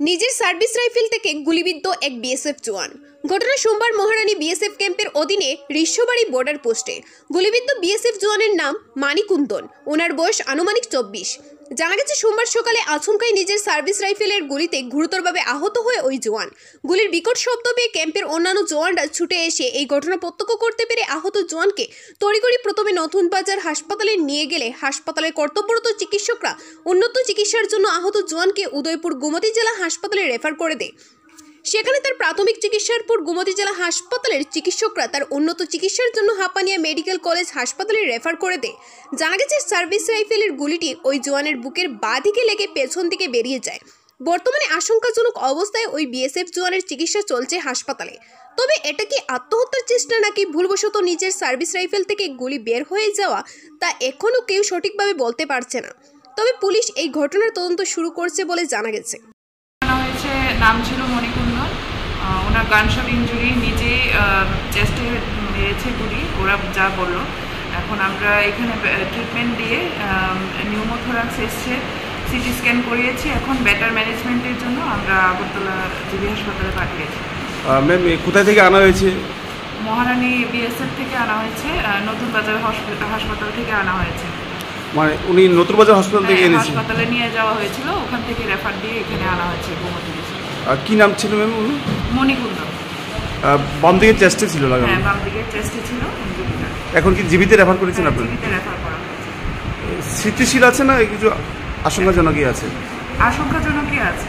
নিজের service rifle থেকে গুলিবিদ্ধ এক বিএসএফ জওয়ান। ঘটনা সোমবার মহারানী বিএসএফ ক্যাম্পের অধীনে ঋষ্যবাড়ি বর্ডার পোস্টে। গুলিবিদ্ধ বিএসএফ জওয়ানের নাম মানিকুন্দন। ওনার বয়স আনুমানিক 24। জানা গেছে সোমবার সকালে আচমকাই নিজের সার্ভিস রাইফেলের গুলিতে গুরুতরভাবে আহত হয়ে ওই জওয়ান। গুলির বিকট শব্দ পেয়ে ক্যাম্পের অন্যান্য জওয়ানরা ছুটে এসে এই ঘটনা প্রত্যক্ষ করতে পেরে আহত জওয়ানকে তড়িঘড়ি প্রথমে নতুন বাজার হাসপাতালে নিয়ে গেলে হাসপাতালের কর্তব্যরত চিকিৎসকরা উন্নত চিকিৎসার জন্য আহত জওয়ানকে উদয়পুর গোমতী জেলা হাসপাতালে রেফার করে দেয়। সেখানে তার প্রাথমিক চিকিৎসার পর গোমতী জেলা হাসপাতালের চিকিৎসকরা তার উন্নত চিকিৎসার জন্য হাপানিয়া মেডিকেল কলেজ হাসপাতালে রেফার করে দেয়। জানা গেছে সার্ভিস রাইফেলের গুলিটি ওই জওয়ানের বুকের বাঁ দিকে লেগে পেছন দিকে বেরিয়ে যায়। বর্তমানে আশঙ্কাজনক অবস্থায় ওই বিএসএফ জওয়ানের চিকিৎসা চলছে হাসপাতালে। তবে এটা কি আত্মহত্যার চেষ্টা নাকি ভুলবশত নিজের সার্ভিস রাইফেল থেকে গুলি বের হয়ে যাওয়া তা এখনও কেউ সঠিকভাবে বলতে পারছে না। তবে পুলিশ এই ঘটনার তদন্ত শুরু করছে বলে জানা গেছে। নাম ছিল মণিকুন্দন। ওনার গানশট ইঞ্জুরি, নিজে চেস্টে মেরেছে গুলি, ওরা যা বললো। এখন আমরা এখানে ট্রিটমেন্ট দিয়ে নিউমোথোরাক্স এসছে, সিটি স্ক্যান করিয়েছি। এখন বেটার ম্যানেজমেন্টের জন্য আমরা আগরতলা জিবি হাসপাতালে পাঠিয়েছি। ম্যাম কোথায় থেকে আনা হয়েছে? মহারানী বিএসএফ থেকে আনা হয়েছে, নতুন বাজার হাসপাতাল থেকে আনা হয়েছে। মানে উনি নতুন বাজার হাসপাতাল থেকে এনেছে? হাসপাতালে নিয়ে যাওয়া হয়েছিল, ওখান থেকে রেফার দিয়ে এখানে আনা হয়েছে গোমতী। কি নাম ছিল ম্যাম উনি? মণিকুন্দন। বাম দিকের চেস্টে ছিল লাগানো? হ্যাঁ, বাম দিকের চেস্টে ছিল। এখন কি জিবিতে রেফার করেছেন আপনি? জিবিতে রেফার করা হয়েছে। স্মৃতিশীল আছে না কিছু আশঙ্কাজনকই আছে? আশঙ্কাজনকই আছে।